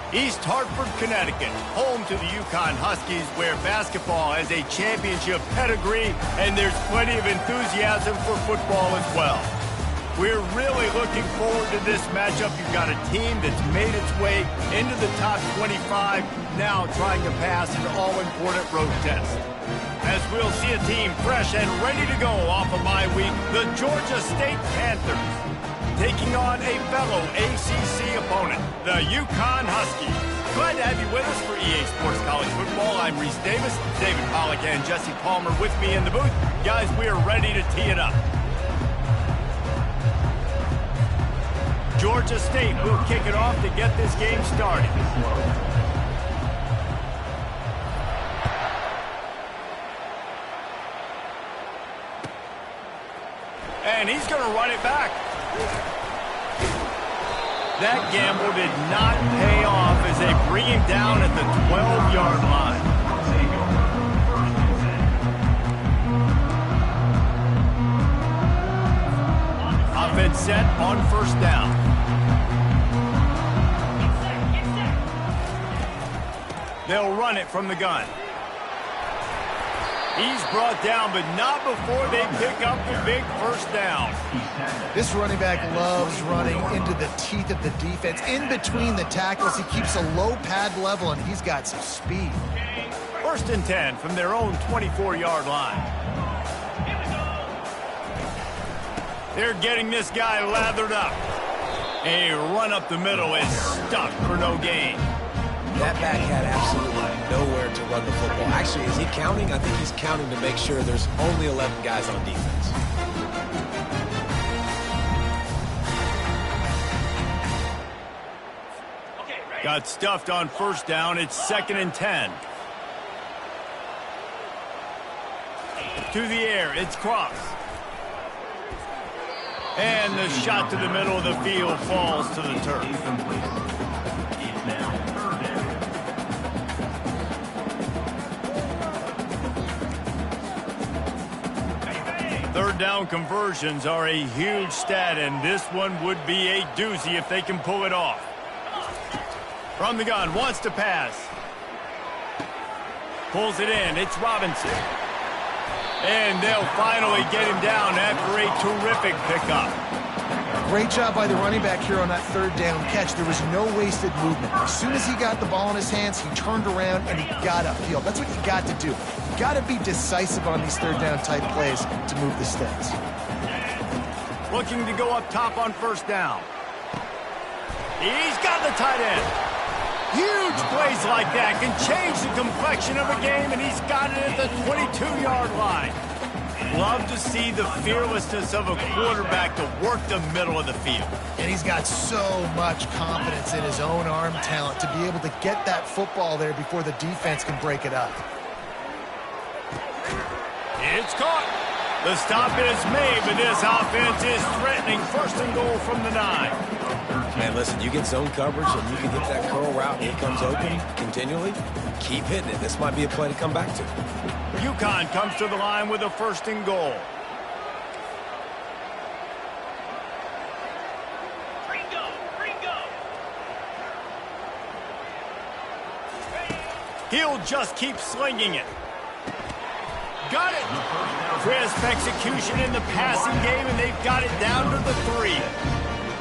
East Hartford, Connecticut, home to the Yukon Huskies, where basketball has a championship pedigree and there's plenty of enthusiasm for football as well. We're really looking forward to this matchup. You've got a team that's made its way into the top 25, now trying to pass an all-important road test. As we'll see a team fresh and ready to go off of bye week, the Georgia State Panthers, taking on a fellow ACC opponent, the Yukon Huskies. Glad to have you with us for EA Sports College Football. I'm Reese Davis, David Pollack and Jesse Palmer with me in the booth. Guys, we are ready to tee it up. Georgia State will kick it off to get this game started. And he's going to run it back. That gamble did not pay off as they bring him down at the 12-yard line. Offense set on first down. They'll run it from the gun. He's brought down, but not before they pick up the big first down. This running back loves running into the teeth of the defense. In between the tackles, he keeps a low pad level, and he's got some speed. First and 10 from their own 24-yard line. They're getting this guy lathered up. A run up the middle is stuck for no gain. That back had absolutely nowhere to run the football. Actually, is he counting? I think he's counting to make sure there's only 11 guys on defense. Got stuffed on first down. It's second and 10. To the air, it's Cross. And the shot to the middle of the field falls to the turf. Third down conversions are a huge stat, and this one would be a doozy if they can pull it off. From the gun, wants to pass. Pulls it in, it's Robinson. And they'll finally get him down after a terrific pickup. Great job by the running back here on that third down catch. There was no wasted movement. As soon as he got the ball in his hands, he turned around and he got upfield. That's what you got to do. You got to be decisive on these third down type plays to move the sticks. Looking to go up top on first down. He's got the tight end. Huge plays like that can change the complexion of a game, and he's got it at the 22-yard line. Love to see the fearlessness of a quarterback to work the middle of the field. And he's got so much confidence in his own arm talent to be able to get that football there before the defense can break it up. It's caught. The stop is made, but this offense is threatening. First and goal from the 9. Man, listen, you get zone coverage and you can hit that curl route and it comes open continually. Keep hitting it. This might be a play to come back to. Yukon comes to the line with a first and goal. He'll just keep slinging it. Got it. Crisp execution in the passing game, and they've got it down to the 3.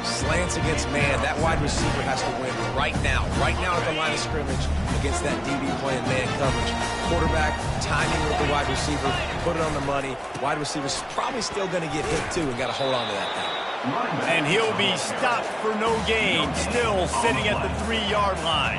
Slants against man. That wide receiver has to win right now. Right now at the line of scrimmage against that DB playing man coverage. Quarterback, timing with the wide receiver, put it on the money. Wide receiver's probably still going to get hit too and got to hold on to that thing. And he'll be stopped for no gain, still sitting at the 3-yard line.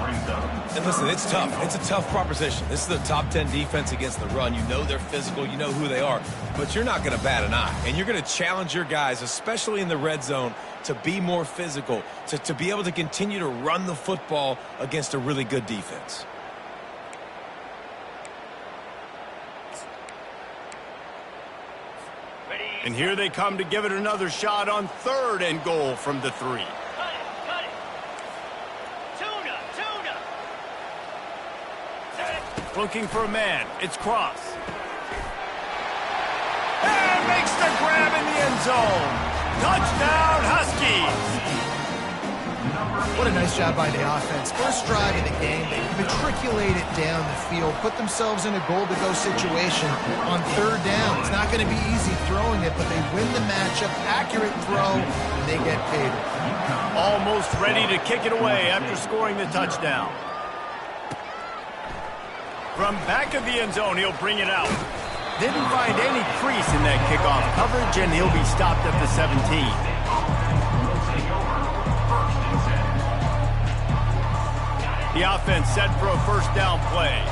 And listen, it's tough. It's a tough proposition. This is the top 10 defense against the run. You know they're physical. You know who they are. But you're not going to bat an eye. And you're going to challenge your guys, especially in the red zone, to be more physical, to be able to continue to run the football against a really good defense. And here they come to give it another shot on third and goal from the 3. Looking for a man. It's Cross. And makes the grab in the end zone. Touchdown, Huskies. What a nice job by the offense. First drive of the game, they matriculate it down the field, put themselves in a goal-to-go situation on third down. It's not going to be easy throwing it, but they win the matchup, accurate throw, and they get paid. Almost ready to kick it away after scoring the touchdown. From back of the end zone, he'll bring it out. Didn't find any crease in that kickoff coverage, and he'll be stopped at the 17. The offense set for a first down play.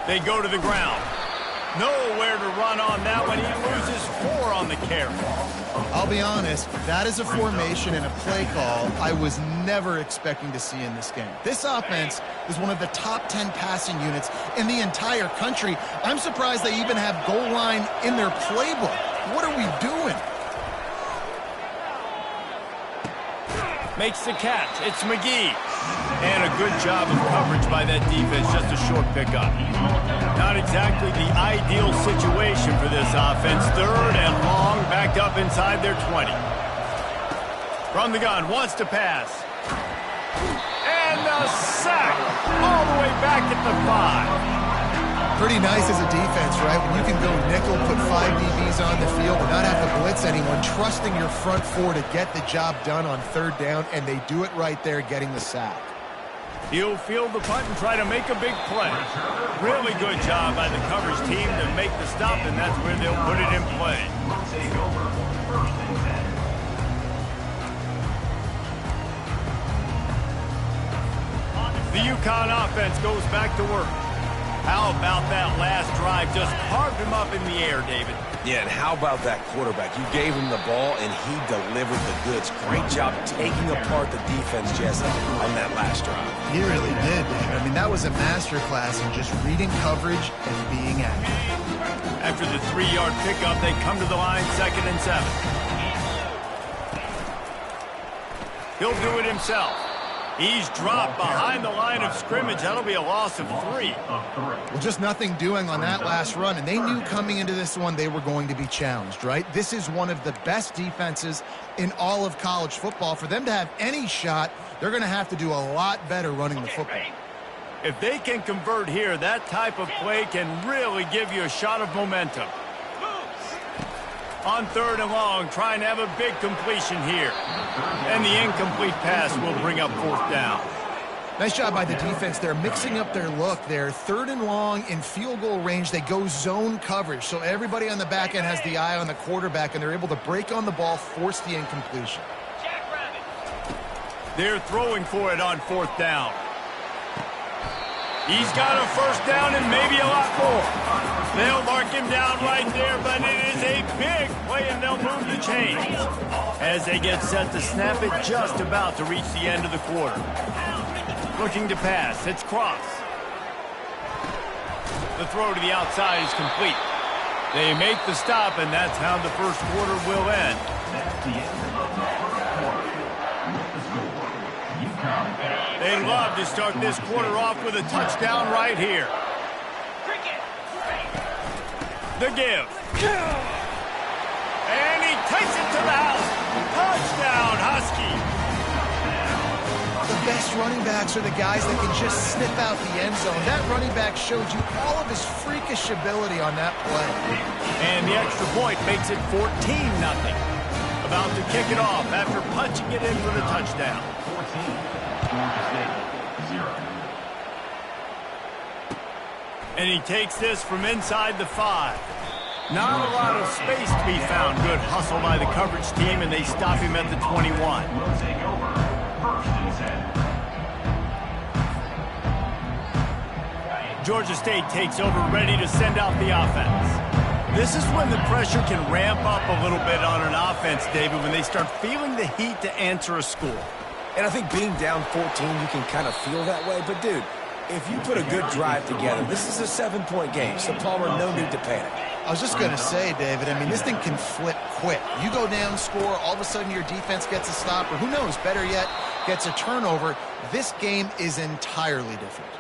They go to the ground. Nowhere to run on that one. He loses 4 on the carry. I'll be honest, that is a formation and a play call I was never expecting to see in this game. This offense is one of the top 10 passing units in the entire country. I'm surprised they even have goal line in their playbook. What are we doing? Makes the catch. It's McGee. And a good job of coverage by that defense. Just a short pickup. Not exactly the ideal situation for this offense. Third and long, backed up inside their 20. From the gun, wants to pass. And a sack all the way back at the 5. Pretty nice as a defense, right? When you can go nickel, put 5 DBs on the field and not have to blitz anyone, trusting your front 4 to get the job done on third down, and they do it right there, getting the sack. He'll field the punt and try to make a big play. Really good job by the coverage team to make the stop, and that's where they'll put it in play. The UConn offense goes back to work. How about that last drive? Just carved him up in the air, David. Yeah, and how about that quarterback? You gave him the ball, and he delivered the goods. Great job taking apart the defense, Jesse, on that last drive. He really did, David. I mean, that was a masterclass in just reading coverage and being accurate. After the 3-yard pickup, they come to the line, 2nd and 7. He'll do it himself. He's dropped behind the line of scrimmage. That'll be a loss of 3. Well, just nothing doing on that last run, and they knew coming into this one they were going to be challenged, right? This is one of the best defenses in all of college football. For them to have any shot, they're going to have to do a lot better running the football. If they can convert here, that type of play can really give you a shot of momentum. On 3rd and long, trying to have a big completion here. And the incomplete pass will bring up 4th down. Nice job by the defense there, mixing up their look there. 3rd and long in field goal range. They go zone coverage, so everybody on the back end has the eye on the quarterback, and they're able to break on the ball, force the incompletion. They're throwing for it on 4th down. He's got a first down and maybe a lot more. They'll mark him down right there, but it is a big play, and they'll move the chains as they get set to snap it just about to reach the end of the quarter. Looking to pass. It's Cross. The throw to the outside is complete. They make the stop, and that's how the first quarter will end. They'd love to start this quarter off with a touchdown right here. The give. And he takes it to the house. Touchdown, Husky. The best running backs are the guys that can just sniff out the end zone. That running back showed you all of his freakish ability on that play. And the extra point makes it 14-0. About to kick it off after punching it in for the touchdown. And he takes this from inside the 5. Not a lot of space to be found. Good hustle by the coverage team, and they stop him at the 21. Georgia State takes over, ready to send out the offense. This is when the pressure can ramp up a little bit on an offense, David, when they start feeling the heat to answer a score. And I think being down 14, you can kind of feel that way. But, dude, if you put a good drive together, this is a 7-point game. So, Palmer, no need to panic. I was just going to say, David, I mean, this thing can flip quick. You go down, score, all of a sudden your defense gets a stop, or who knows, better yet, gets a turnover. This game is entirely different.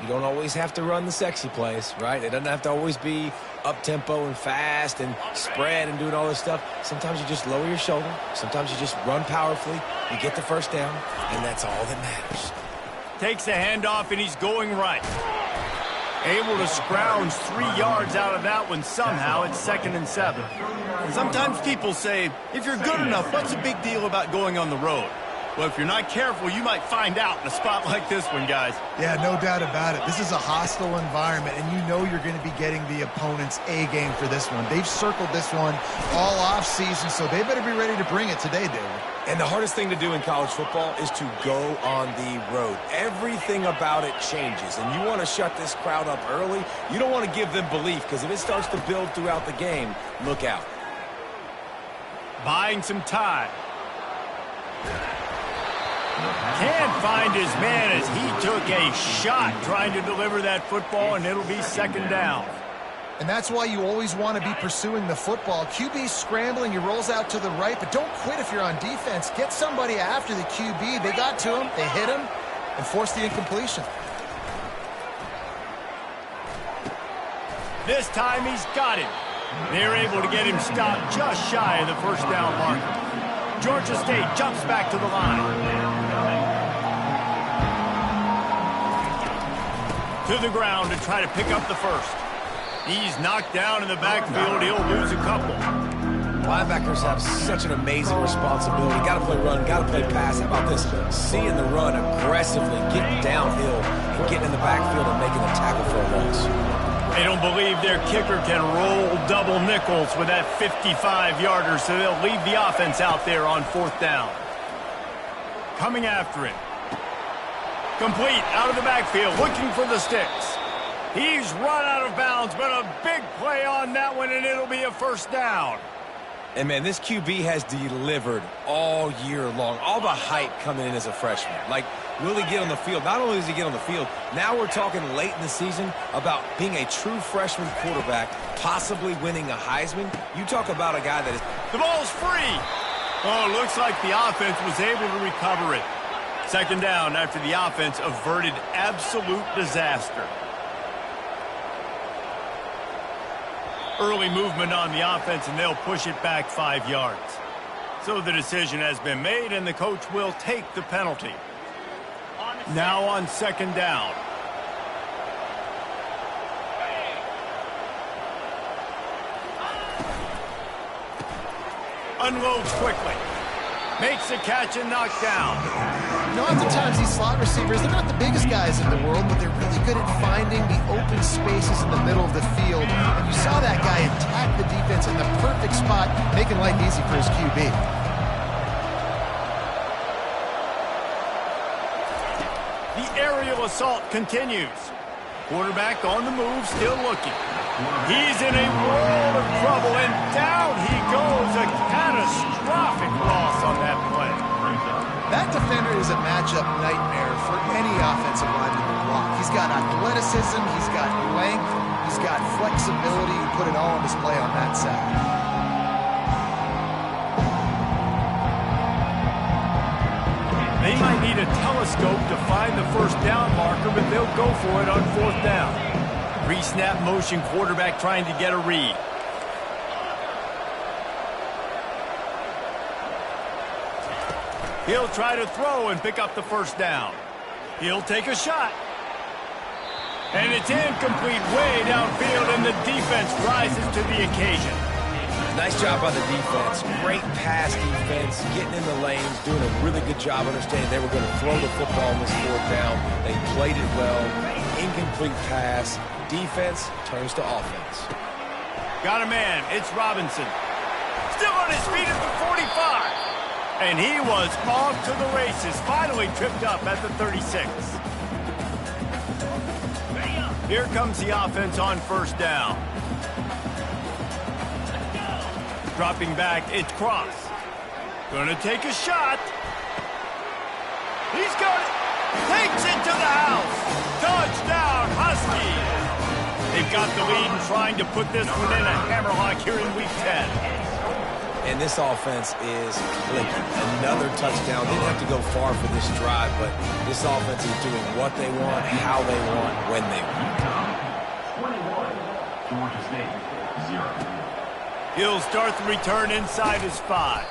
You don't always have to run the sexy plays, right? It doesn't have to always be up-tempo and fast and spread and doing all this stuff. Sometimes you just lower your shoulder. Sometimes you just run powerfully. You get the first down, and that's all that matters. Takes the handoff, and he's going right. Able to scrounge 3 yards out of that one somehow. It's 2nd and 7. And sometimes people say, if you're good enough, what's the big deal about going on the road? Well, if you're not careful, you might find out in a spot like this one, guys. Yeah, no doubt about it. This is a hostile environment, and you know you're going to be getting the opponent's A game for this one. They've circled this one all offseason, so they better be ready to bring it today, David. And the hardest thing to do in college football is to go on the road. Everything about it changes, and you want to shut this crowd up early. You don't want to give them belief, because if it starts to build throughout the game, look out. Buying some time. Can't find his man as he took a shot trying to deliver that football, and it'll be 2nd down. And that's why you always want to be pursuing the football. QB's scrambling, he rolls out to the right, but don't quit if you're on defense. Get somebody after the QB. They got to him, they hit him, and forced the incompletion. This time he's got him. They're able to get him stopped just shy of the 1st down marker. Georgia State jumps back to the line. To the ground to try to pick up the first. He's knocked down in the backfield. He'll lose a couple. Linebackers have such an amazing responsibility. Got to play run, got to play pass. How about this? Seeing the run aggressively, getting downhill, and getting in the backfield and making a tackle for a loss. They don't believe their kicker can roll double nickels with that 55-yarder, so they'll leave the offense out there on 4th down. Coming after it. Complete out of the backfield, looking for the sticks. He's run out of bounds, but a big play on that one, and it'll be a 1st down. And, man, this QB has delivered all year long. All the hype coming in as a freshman. Like, will he get on the field? Not only does he get on the field, now we're talking late in the season about being a true freshman quarterback, possibly winning a Heisman. You talk about a guy that is... The ball's free. Oh, it looks like the offense was able to recover it. 2nd down after the offense averted absolute disaster. Early movement on the offense, and they'll push it back 5 yards. So the decision has been made, and the coach will take the penalty. Now on 2nd down. Unloads quickly. Makes the catch and knocked down. You know, oftentimes these slot receivers, they're not the biggest guys in the world, but they're really good at finding the open spaces in the middle of the field. And you saw that guy attack the defense in the perfect spot, making life easy for his QB. The aerial assault continues. Quarterback on the move, still looking. He's in a world of trouble, and down he goes. A catastrophic loss on that play. That defender is a matchup nightmare for any offensive lineman to block. He's got athleticism, he's got length, he's got flexibility. He put it all on display on that side. They might need a telescope to find the 1st down marker, but they'll go for it on 4th down. Pre-snap motion, quarterback trying to get a read. He'll try to throw and pick up the 1st down. He'll take a shot. And it's incomplete way downfield, and the defense rises to the occasion. Nice job by the defense. Great pass defense, getting in the lanes, doing a really good job understanding they were going to throw the football on this 4th down. They played it well. Incomplete pass. Defense turns to offense. Got a man. It's Robinson. Still on his feet at the 45. And he was off to the races. Finally tripped up at the 36. Here comes the offense on 1st down. Dropping back, it's Cross. Gonna take a shot. He's got it. Takes it to the house. Touchdown, Huskies. They've got the lead and trying to put this one in a hammerlock here in Week 10. And this offense is clicking. Another touchdown. Didn't have to go far for this drive, but this offense is doing what they want, how they want, when they want. 21, Georgia State, 0. He'll start the return inside his 5.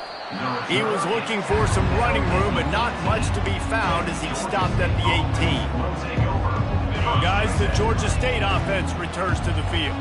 He was looking for some running room, but not much to be found as he stopped at the 18. Guys, the Georgia State offense returns to the field.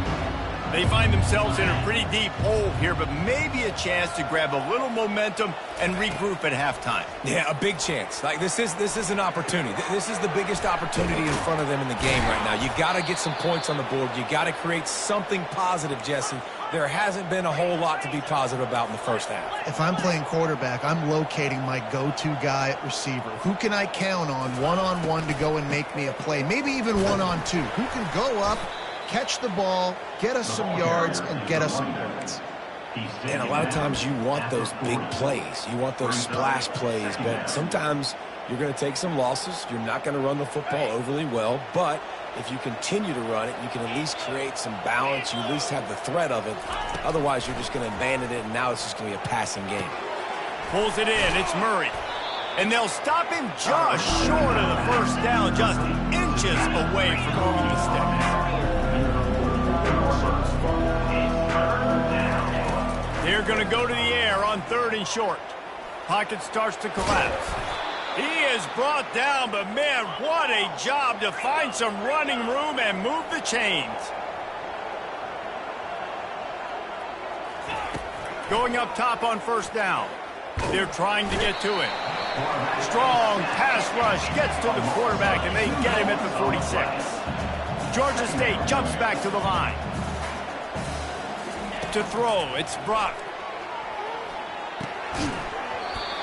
They find themselves in a pretty deep hole here, but maybe a chance to grab a little momentum and regroup at halftime. Yeah, a big chance. Like this is an opportunity. This is the biggest opportunity in front of them in the game right now. You got to get some points on the board. You got to create something positive, Jesse. There hasn't been a whole lot to be positive about in the first half. If I'm playing quarterback, I'm locating my go-to guy at receiver. Who can I count on one-on-one to go and make me a play? Maybe even one-on-two. Who can go up, catch the ball, get us some yards, and get us some points? And a lot of times you want those big plays. You want those splash plays, but sometimes you're going to take some losses. You're not going to run the football overly well, but if you continue to run it, you can at least create some balance. You at least have the threat of it. Otherwise, you're just going to abandon it, and now it's just going to be a passing game. Pulls it in. It's Murray. And they'll stop him just short of the first down, just inches away from moving the sticks. They're going to go to the air on 3rd and short. Pocket starts to collapse. He is brought down, but man, what a job to find some running room and move the chains. Going up top on 1st down. They're trying to get to it. Strong pass rush gets to the quarterback, and they get him at the 46. Georgia State jumps back to the line. To throw, it's Brock.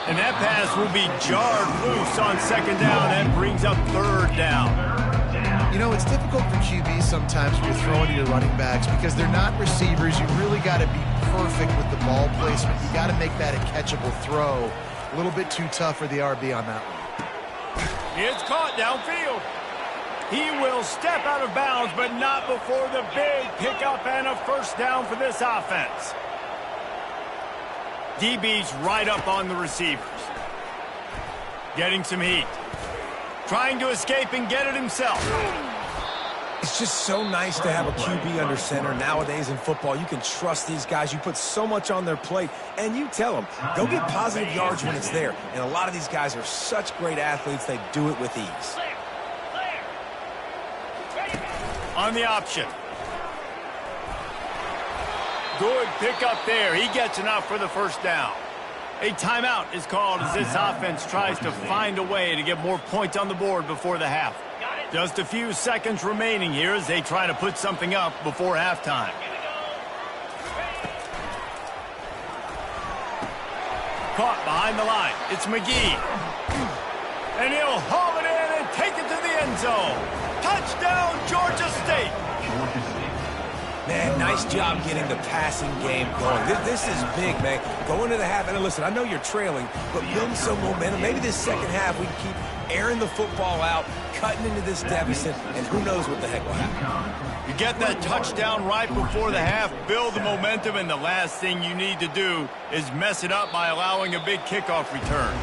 And that pass will be jarred loose on 2nd down and brings up 3rd down. You know, it's difficult for QBs sometimes when you're throwing to your running backs because they're not receivers. You really got to be perfect with the ball placement. You got to make that a catchable throw. A little bit too tough for the RB on that one. It's caught downfield. He will step out of bounds, but not before the big pickup and a 1st down for this offense. DB's right up on the receivers. Getting some heat. Trying to escape and get it himself. It's just so nice to have a QB under center. Nowadays in football, you can trust these guys. You put so much on their plate, and you tell them, go get positive yards when it's there. And a lot of these guys are such great athletes, they do it with ease. On the option. Good pickup there. He gets enough for the 1st down. A timeout is called as this offense tries to find a way to get more points on the board before the half. Just a few seconds remaining here as they try to put something up before halftime. Caught behind the line. It's McGee. And he'll haul it in and take it to the end zone. Touchdown, Georgia State. Man, nice job getting the passing game going. This is big, man. Going to the half, and listen, I know you're trailing, but building some momentum. Maybe this 2nd half we can keep airing the football out, cutting into this deficit, and who knows what the heck will happen. You get that touchdown right before the half, build the momentum, and the last thing you need to do is mess it up by allowing a big kickoff return.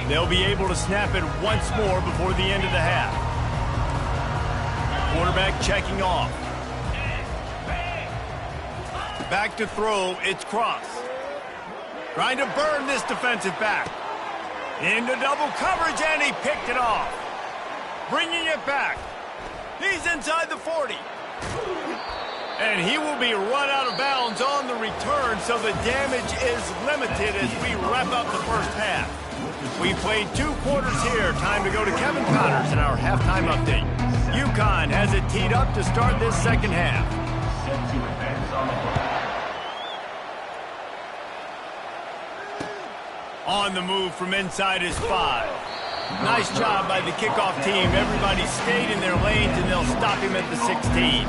They'll be able to snap it once more before the end of the half. Quarterback checking off. Back to throw, it's Cross. Trying to burn this defensive back. Into double coverage, and he picked it off. Bringing it back. He's inside the 40. And he will be run out of bounds on the return, so the damage is limited as we wrap up the 1st half. We played 2 quarters here. Time to go to Kevin Connors in our halftime update. UConn has it teed up to start this 2nd half. On the move from inside his 5. Nice job by the kickoff team. Everybody stayed in their lanes, and they'll stop him at the 16.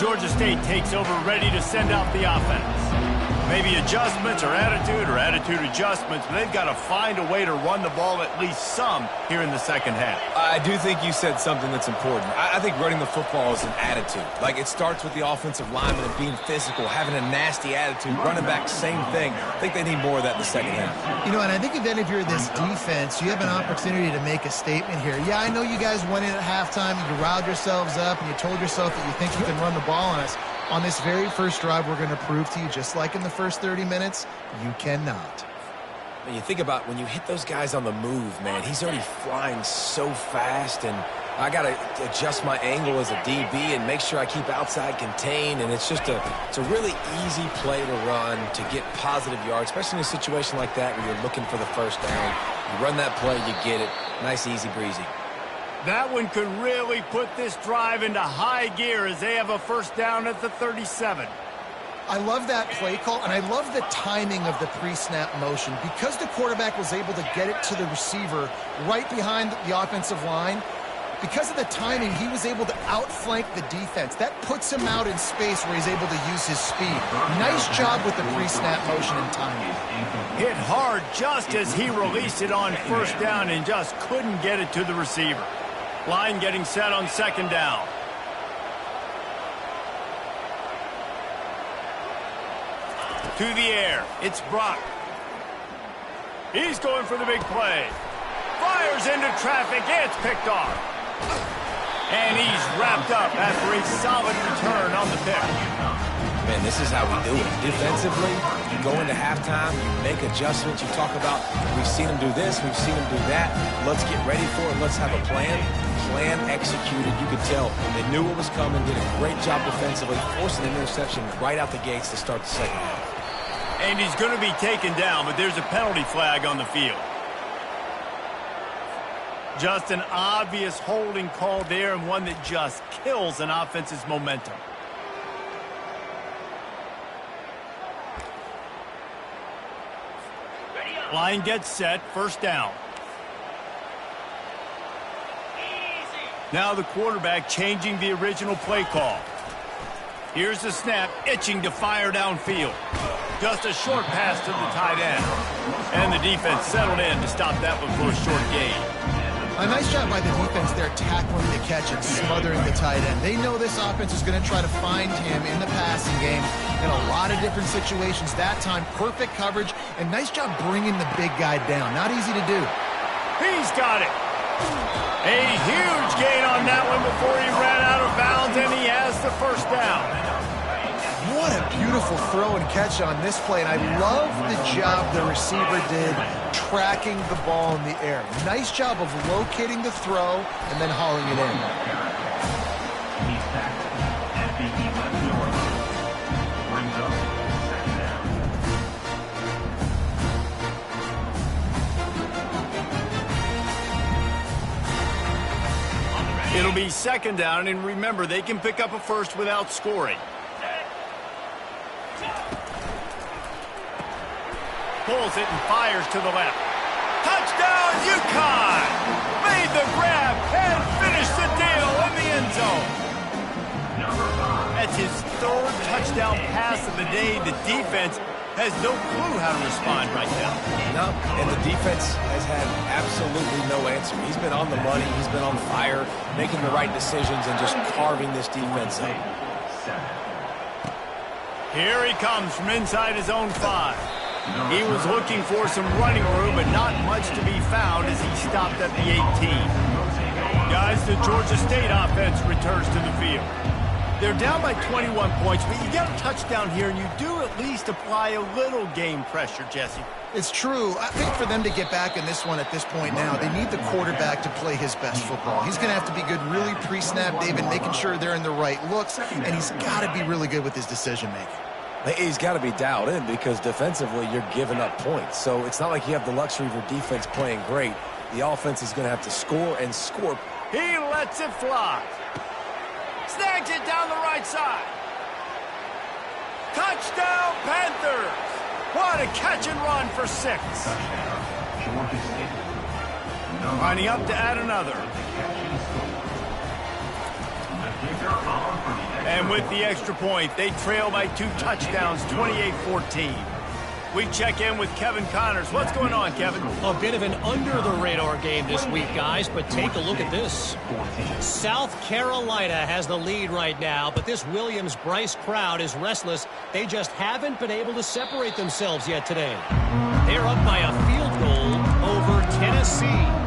Georgia State takes over, ready to send out the offense. Maybe adjustments or attitude adjustments, but they've got to find a way to run the ball at least some here in the second half. I do think you said something that's important. I think running the football is an attitude. Like, it starts with the offensive lineman and being physical, having a nasty attitude. Running back, same thing. I think they need more of that in the second half. You know, and I think if you're this defense, you have an opportunity to make a statement here. Yeah, I know you guys went in at halftime, and you riled yourselves up, and you told yourself that you think you can run the ball on us. On this very first drive, we're going to prove to you, just like in the first 30 minutes, you cannot. When you think about when you hit those guys on the move, man, he's already flying so fast, and I got to adjust my angle as a DB and make sure I keep outside contained, and it's a really easy play to run to get positive yards, especially in a situation like that where you're looking for the first down. You run that play, you get it. Nice, easy breezy. That one could really put this drive into high gear as they have a first down at the 37. I love that play call, and I love the timing of the pre-snap motion. Because the quarterback was able to get it to the receiver right behind the offensive line, because of the timing, he was able to outflank the defense. That puts him out in space where he's able to use his speed. Nice job with the pre-snap motion and timing. Hit hard just as he released it on first down and just couldn't get it to the receiver. Line getting set on second down. To the air, it's Brock. He's going for the big play. Fires into traffic, it's picked off. And he's wrapped up after a solid return on the pick. Man, this is how we do it. Defensively, you go into halftime, you make adjustments, you talk about, we've seen them do this, we've seen them do that, let's get ready for it, let's have a plan. Plan executed. You could tell they knew what was coming, did a great job defensively, forcing an interception right out the gates to start the second half. And he's going to be taken down, but there's a penalty flag on the field. Just an obvious holding call there, and one that just kills an offense's momentum. Line gets set, first down. Now the quarterback changing the original play call. Here's the snap, itching to fire downfield. Just a short pass to the tight end. And the defense settled in to stop that one for a short gain. A nice job by the defense there, tackling the catch and smothering the tight end. They know this offense is going to try to find him in the passing game in a lot of different situations. That time, perfect coverage, and nice job bringing the big guy down. Not easy to do. He's got it. A huge gain on that one before he ran out of bounds, and he has the first down. What a beautiful throw and catch on this play, and I love the job the receiver did tracking the ball in the air. Nice job of locating the throw and then hauling it in. He's tackled at the 11-yard line. Brings up second down. It'll be second down, and remember, they can pick up a first without scoring. Pulls it and fires to the left. Touchdown, UConn! Made the grab and finished the deal in the end zone. That's his third touchdown pass of the day. The defense has no clue how to respond right now. No, and the defense has had absolutely no answer. He's been on the money, he's been on fire, making the right decisions and just carving this defense up. Here he comes from inside his own 5. He was looking for some running room, but not much to be found as he stopped at the 18. Guys, the Georgia State offense returns to the field. They're down by 21 points, but you get a touchdown here, and you do at least apply a little game pressure, Jesse. It's true. I think for them to get back in this one at this point now, they need the quarterback to play his best football. He's going to have to be good really pre-snap, David, making sure they're in the right looks, and he's got to be really good with his decision-making. He's got to be dialed in because defensively you're giving up points. So it's not like you have the luxury of your defense playing great. The offense is going to have to score and score. He lets it fly. Snags it down the right side. Touchdown, Panthers! What a catch and run for 6. Lining up to add another. And with the extra point, they trail by 2 touchdowns, 28-14. We check in with Kevin Connors. What's going on, Kevin? A bit of an under-the-radar game this week, guys, but take a look at this. South Carolina has the lead right now, but this Williams-Brice crowd is restless. They just haven't been able to separate themselves yet today. They're up by a field goal over Tennessee.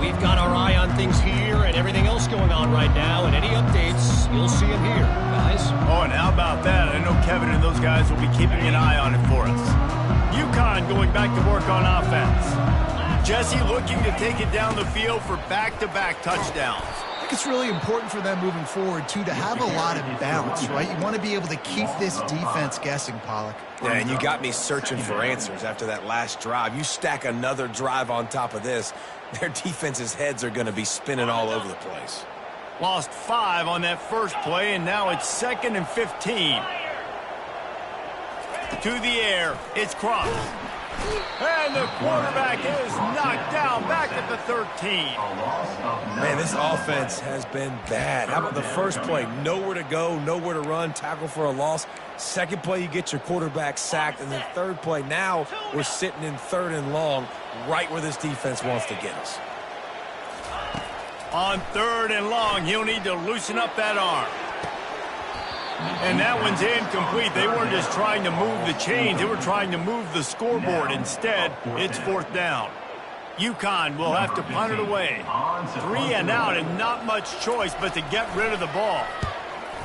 We've got our eye on things here and everything else going on right now, and any updates, you'll see them here, guys. Oh, and how about that? I know Kevin and those guys will be keeping an eye on it for us. UConn going back to work on offense. Jesse looking to take it down the field for back-to-back touchdowns. I think it's really important for them moving forward, too, to have a lot of balance, right? You want to be able to keep this defense guessing, Pollock. Yeah, and you got me searching for answers after that last drive. You stack another drive on top of this, their defense's heads are going to be spinning all over the place. Lost 5 on that first play, and now it's 2nd and 15. To the air, it's Cross. And the quarterback is knocked down back at the 13. Man, this offense has been bad. How about the first play? Nowhere to go, nowhere to run, tackle for a loss. Second play, you get your quarterback sacked. And then third play, now we're sitting in 3rd and long, right where this defense wants to get us. On 3rd and long, he'll need to loosen up that arm. And that one's incomplete. They weren't just trying to move the chains. They were trying to move the scoreboard. Instead, it's 4th down. UConn will have to punt it away. 3 and out and not much choice but to get rid of the ball.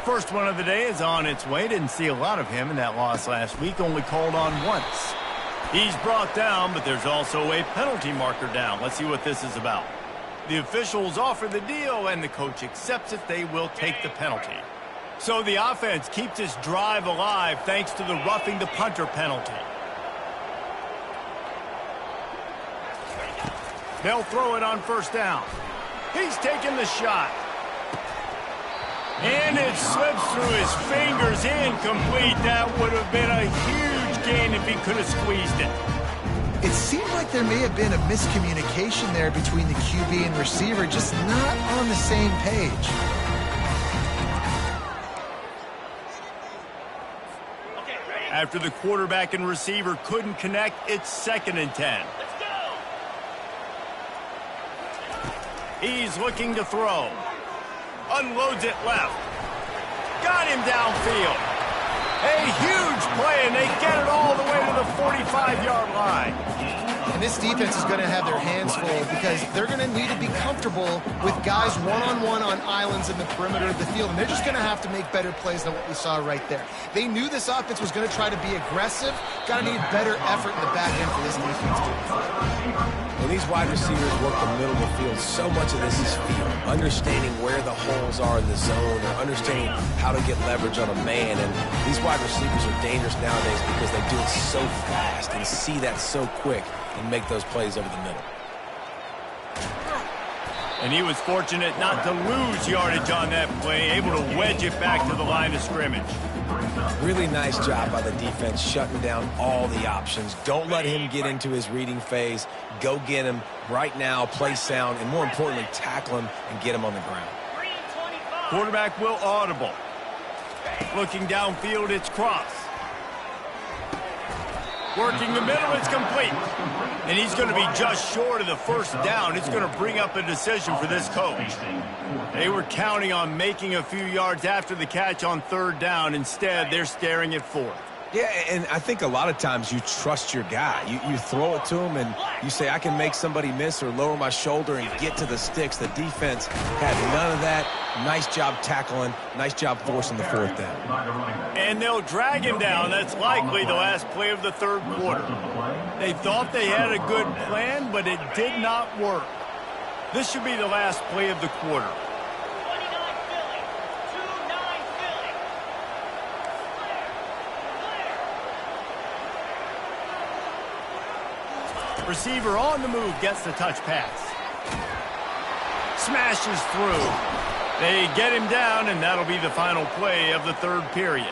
First one of the day is on its way. Didn't see a lot of him in that loss last week. Only called on once. He's brought down, but there's also a penalty marker down. Let's see what this is about. The officials offer the deal, and the coach accepts it. They will take the penalty. So the offense keeps this drive alive thanks to the roughing the punter penalty. They'll throw it on 1st down. He's taking the shot. And it slips through his fingers, incomplete. That would have been a huge gain if he could have squeezed it. It seemed like there may have been a miscommunication there between the QB and receiver, just not on the same page. After the quarterback and receiver couldn't connect, it's 2nd and 10. He's looking to throw. Unloads it left. Got him downfield. A huge play, and they get it all the way to the 45-yard line. And this defense is going to have their hands full because they're going to need to be comfortable with guys one-on-one on islands in the perimeter of the field. And they're just going to have to make better plays than what we saw right there. They knew this offense was going to try to be aggressive. Got to need better effort in the back end for this defense to. When these wide receivers work the middle of the field, so much of this is feel. Understanding where the holes are in the zone or understanding how to get leverage on a man. And these wide receivers are dangerous nowadays because they do it so fast and see that so quick and make those plays over the middle. And he was fortunate not to lose yardage on that play, able to wedge it back to the line of scrimmage. Really nice job by the defense shutting down all the options. Don't let him get into his reading phase. Go get him right now, play sound, and more importantly, tackle him and get him on the ground. Quarterback will audible. Looking downfield, it's Cross. Working the middle, it's complete. And he's going to be just short of the 1st down. It's going to bring up a decision for this coach. They were counting on making a few yards after the catch on 3rd down. Instead, they're staring at 4th. Yeah, and I think a lot of times you trust your guy. You throw it to him and you say, I can make somebody miss or lower my shoulder and get to the sticks. The defense had none of that. Nice job tackling. Nice job forcing the 4th down. And they'll drag him down. That's likely the last play of the 3rd quarter. They thought they had a good plan, but it did not work. This should be the last play of the quarter. Receiver on the move, gets the touch pass. Smashes through. They get him down, and that'll be the final play of the 3rd period.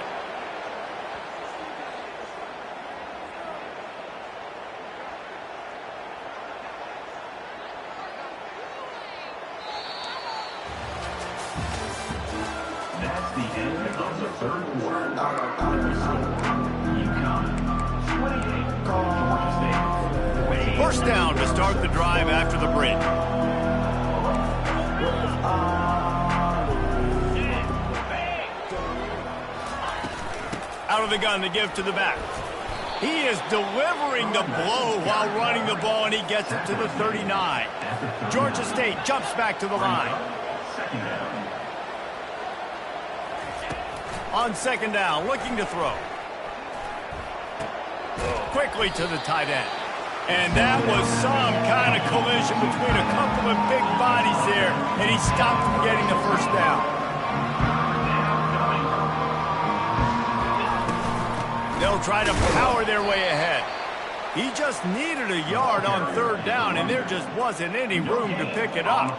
third quarter. UConn 28, Georgia State 28. First down to start the drive after the break. Out of the gun to give to the back. He is delivering the blow while running the ball, and he gets it to the 39. Georgia State jumps back to the line. Second down. On second down, looking to throw. Quickly to the tight end. And that was some kind of collision between a couple of big bodies there, and he stopped from getting the first down. They'll try to power their way ahead. He just needed a yard on third down, and there just wasn't any room to pick it up.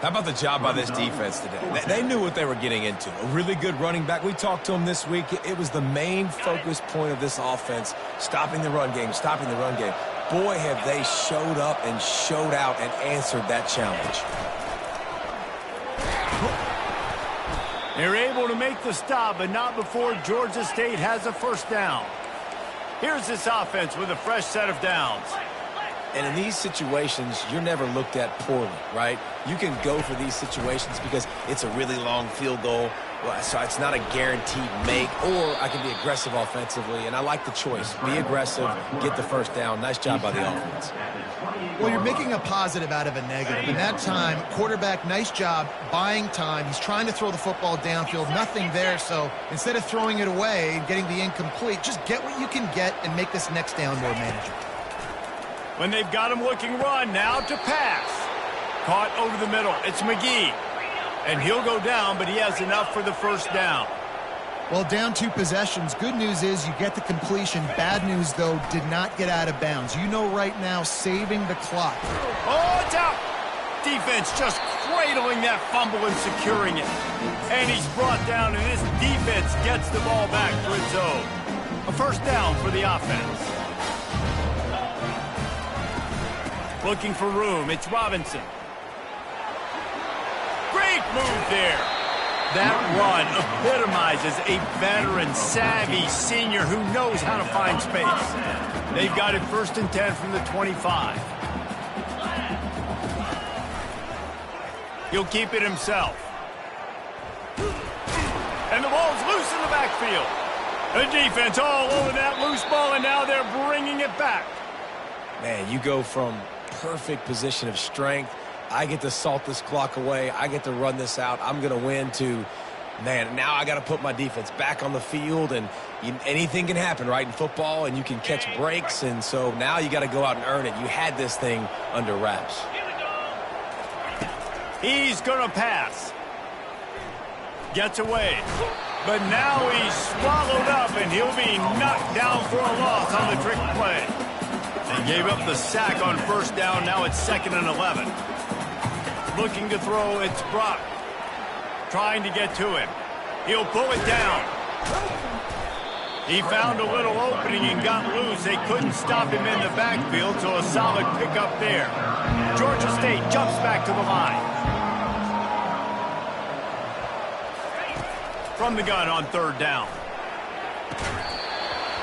How about the job by this defense today? They knew what they were getting into. A really good running back. We talked to him this week. It was the main focus point of this offense, stopping the run game, stopping the run game. Boy, have they showed up and showed out and answered that challenge. They're able to make the stop, but not before Georgia State has a first down. Here's this offense with a fresh set of downs. And in these situations, you're never looked at poorly, right? You can go for these situations because it's a really long field goal, so it's not a guaranteed make, or I can be aggressive offensively, and I like the choice. Be aggressive, get the first down. Nice job by the offense. Well, you're making a positive out of a negative. In that time, quarterback, nice job buying time. He's trying to throw the football downfield. Nothing there, so instead of throwing it away and getting the incomplete, just get what you can get and make this next down more manageable. When they've got him looking run, now to pass. Caught over the middle. It's McGee. And he'll go down, but he has enough for the first down. Well, down 2 possessions. Good news is you get the completion. Bad news, though, did not get out of bounds. You know right now, saving the clock. Oh, it's out. Defense just cradling that fumble and securing it. And he's brought down, and this defense gets the ball back to its own. A first down for the offense. Looking for room. It's Robinson. Great move there. That run epitomizes a veteran, savvy senior who knows how to find space. They've got it 1st and 10 from the 25. He'll keep it himself. And the ball's loose in the backfield. The defense all over that loose ball, and now they're bringing it back. Man, you go from perfect position of strength. I get to salt this clock away. I get to run this out. I'm going to win to, man, now I got to put my defense back on the field, and anything can happen, right, in football, and you can catch breaks, and so now you got to go out and earn it. You had this thing under wraps. He's going to pass. Gets away. But now he's swallowed up, and he'll be knocked down for a loss on the trick play. They gave up the sack on first down. Now it's 2nd and 11. Looking to throw, it's Brock. Trying to get to him. He'll pull it down. He found a little opening and got loose. They couldn't stop him in the backfield, so a solid pickup there. Georgia State jumps back to the line. From the gun on 3rd down.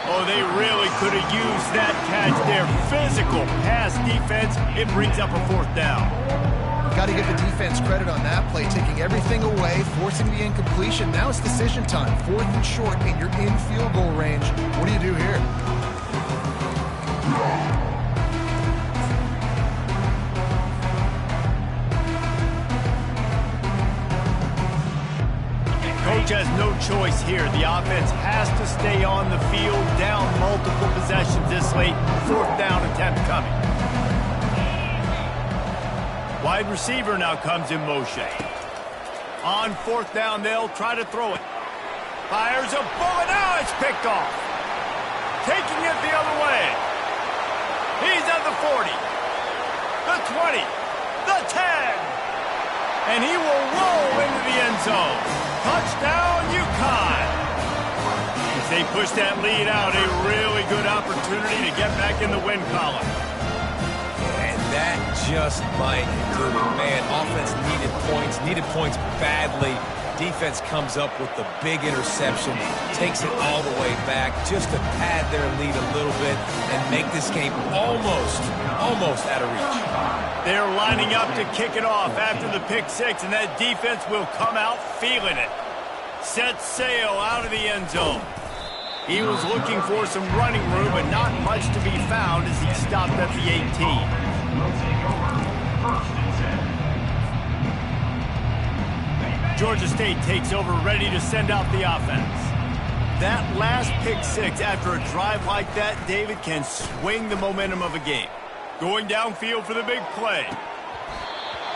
Oh, they really could have used that catch there. Physical pass defense. It brings up a 4th down. Got to give the defense credit on that play, taking everything away, forcing the incompletion. Now it's decision time. 4th and short, and you're in field goal range. What do you do here? Coach has no choice here. The offense has to stay on the field, down multiple possessions this late. 4th down attempt coming. Wide receiver now comes in motion. On 4th down, they'll try to throw it. Fires a bullet. Now it's picked off. Taking it the other way. He's at the 40. The 20. The 10. And he will roll into the end zone. Touchdown, UConn. As they push that lead out, a really good opportunity to get back in the win column. And that just might do it. Man, offense needed points badly. Defense comes up with the big interception, takes it all the way back just to pad their lead a little bit and make this game almost out of reach. They're lining up to kick it off after the pick six, and that defense will come out feeling it. Set sail out of the end zone. He was looking for some running room, but not much to be found as he stopped at the 18. Georgia State takes over, ready to send out the offense. That last pick six after a drive like that, David, can swing the momentum of a game. Going downfield for the big play.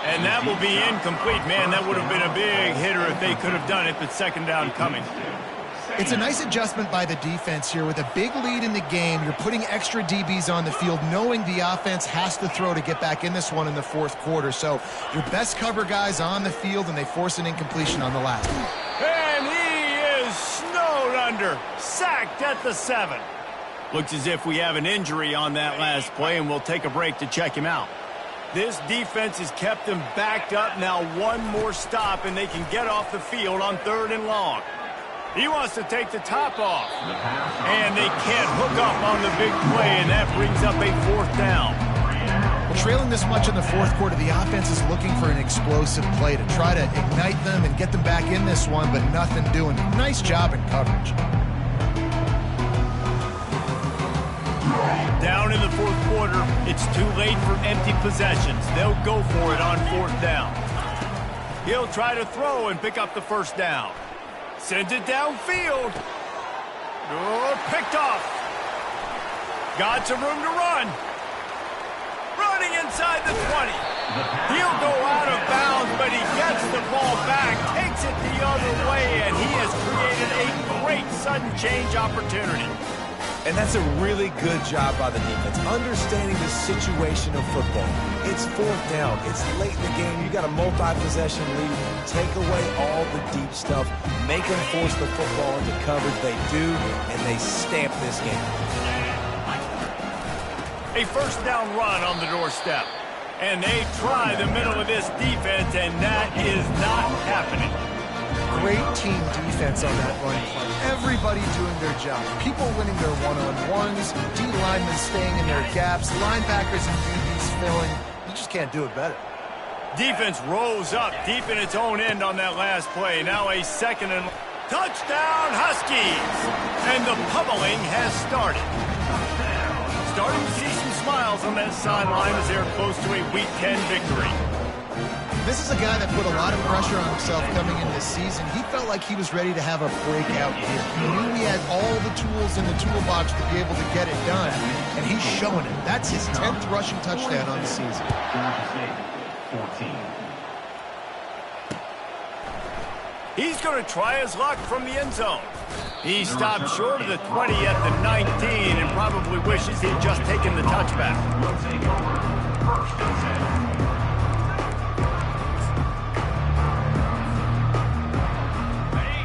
And that will be incomplete. Man, that would have been a big hitter if they could have done it, but second down coming. It's a nice adjustment by the defense here. With a big lead in the game, you're putting extra DBs on the field, knowing the offense has to throw to get back in this one in the fourth quarter. So your best cover guys on the field, and they force an incompletion on the last one. And he is snowed under, sacked at the 7. Looks as if we have an injury on that last play, and we'll take a break to check him out. This defense has kept them backed up. Now one more stop, and they can get off the field on 3rd and long. He wants to take the top off. And they can't hook up on the big play, and that brings up a 4th down. Well, trailing this much in the fourth quarter, the offense is looking for an explosive play to try to ignite them and get them back in this one, but nothing doing. Nice job in coverage. Down in the fourth quarter, it's too late for empty possessions. They'll go for it on 4th down. He'll try to throw and pick up the 1st down. Sends it downfield. Oh, picked off. Got some room to run. Running inside the 20. He'll go out of bounds, but he gets the ball back, takes it the other way, and he has created a great sudden change opportunity. And that's a really good job by the defense, understanding the situation of football. It's 4th down. It's late in the game. You got a multi-possession lead. Take away all the deep stuff. Make them force the football into coverage. They do, and they stamp this game. A 1st down run on the doorstep. And they try the middle of this defense, and that is not happening. Great team defense on that run play. Everybody doing their job. People winning their one-on-ones, D linemen staying in their gaps, linebackers and DBs filling. You just can't do it better. Defense rose up deep in its own end on that last play. Now a 2nd and touchdown Huskies. And the pummeling has started. Starting to see some smiles on that sideline as they're close to a Week 10 victory. This is a guy that put a lot of pressure on himself coming in this season. He felt like he was ready to have a breakout year. He knew he had all the tools in the toolbox to be able to get it done, and he's showing it. That's his 10th rushing touchdown on the season. 14. He's going to try his luck from the end zone. He stopped short of the 20 at the 19 and probably wishes he'd just taken the touchback.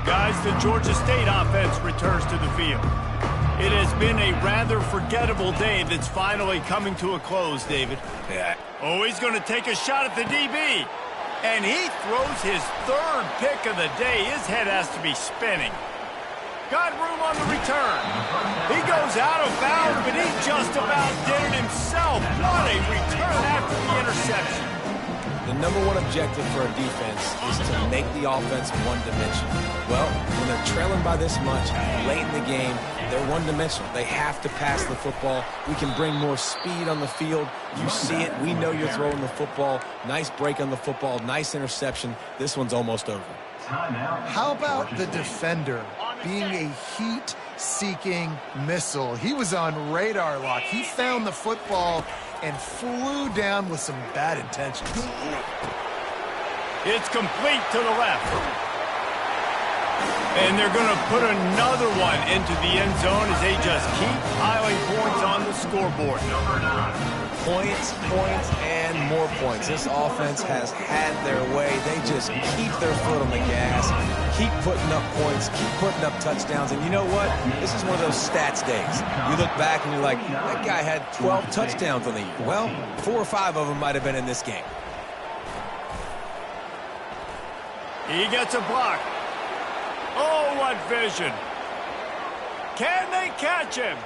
Guys, the Georgia State offense returns to the field. It has been a rather forgettable day that's finally coming to a close, David. Yeah. Oh, he's going to take a shot at the DB. And he throws his 3rd pick of the day. His head has to be spinning. Got room on the return. He goes out of bounds, but he just about did it himself. What a return after the interception. The #1 objective for a defense is to make the offense one-dimensional. Well, when they're trailing by this much, late in the game, they're one-dimensional. They have to pass the football. We can bring more speed on the field. You see it. We know you're throwing the football. Nice break on the football. Nice interception. This one's almost over. How about the defender being a heat-seeking missile? He was on radar lock. He found the football and flew down with some bad intentions. It's complete to the left. And they're going to put another one into the end zone as they just keep piling points on the scoreboard. Points, points, and more points. This offense has had their way. They just keep their foot on the gas, keep putting up points, keep putting up touchdowns. And you know what? This is one of those stats days. You look back and you're like, that guy had 12 touchdowns on the year. Well, 4 or 5 of them might have been in this game. He gets a block. Oh, what vision. Can they catch him?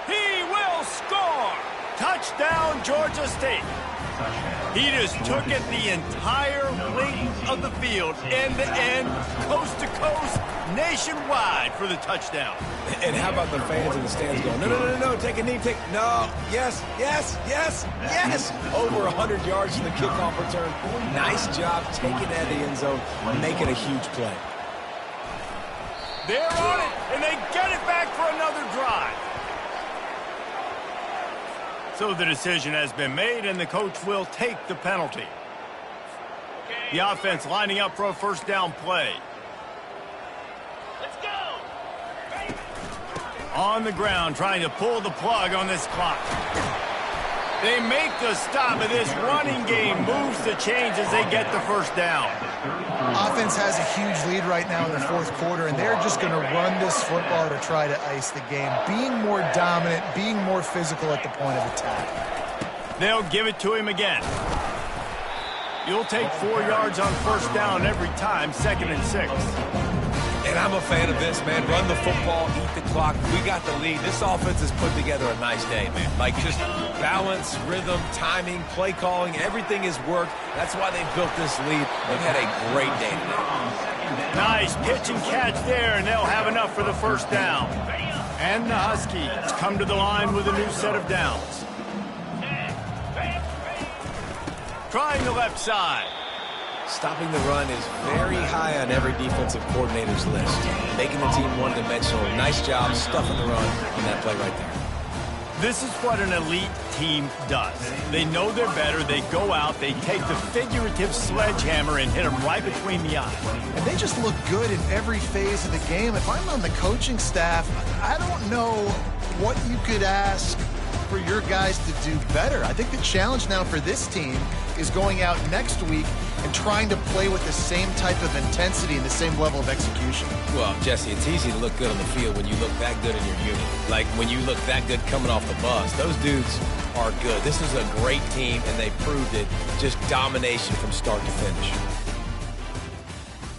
He will score. Touchdown, Georgia State. He just took it the entire length of the field, end to end, coast to coast, nationwide for the touchdown. And how about the fans in the stands going, no, take a knee, no, yes. Over 100 yards to the kickoff return. Nice job taking that to the end zone, making a huge play. They're on it, and they get it back for another drive. So the decision has been made, and the coach will take the penalty. The offense lining up for a first down play. Let's go. On the ground, trying to pull the plug on this clock. They make the stop, and this running game moves the chains as they get the first down. Offense has a huge lead right now in the fourth quarter, and they're just going to run this football to try to ice the game. Being more dominant, being more physical at the point of attack. They'll give it to him again. You'll take 4 yards on first down every time, 2nd and 6. And I'm a fan of this, man. Run the football, eat the clock. We got the lead. This offense has put together a nice day, man. Like, just balance, rhythm, timing, play calling, everything has worked. That's why they built this lead. They've had a great day today. Nice pitch and catch there, and they'll have enough for the first down. And the Huskies come to the line with a new set of downs. Trying the left side. Stopping the run is very high on every defensive coordinator's list. Making the team one-dimensional. Nice job stuffing the run on that play right there. This is what an elite team does. They know they're better. They go out. They take the figurative sledgehammer and hit them right between the eyes. And they just look good in every phase of the game. If I'm on the coaching staff, I don't know what you could ask for your guys to do better. I think the challenge now for this team is going out next week and trying to play with the same type of intensity and the same level of execution. Well, Jesse, it's easy to look good on the field when you look that good in your unit. Like when you look that good coming off the bus. Those dudes are good. This is a great team, and they proved it. Just domination from start to finish.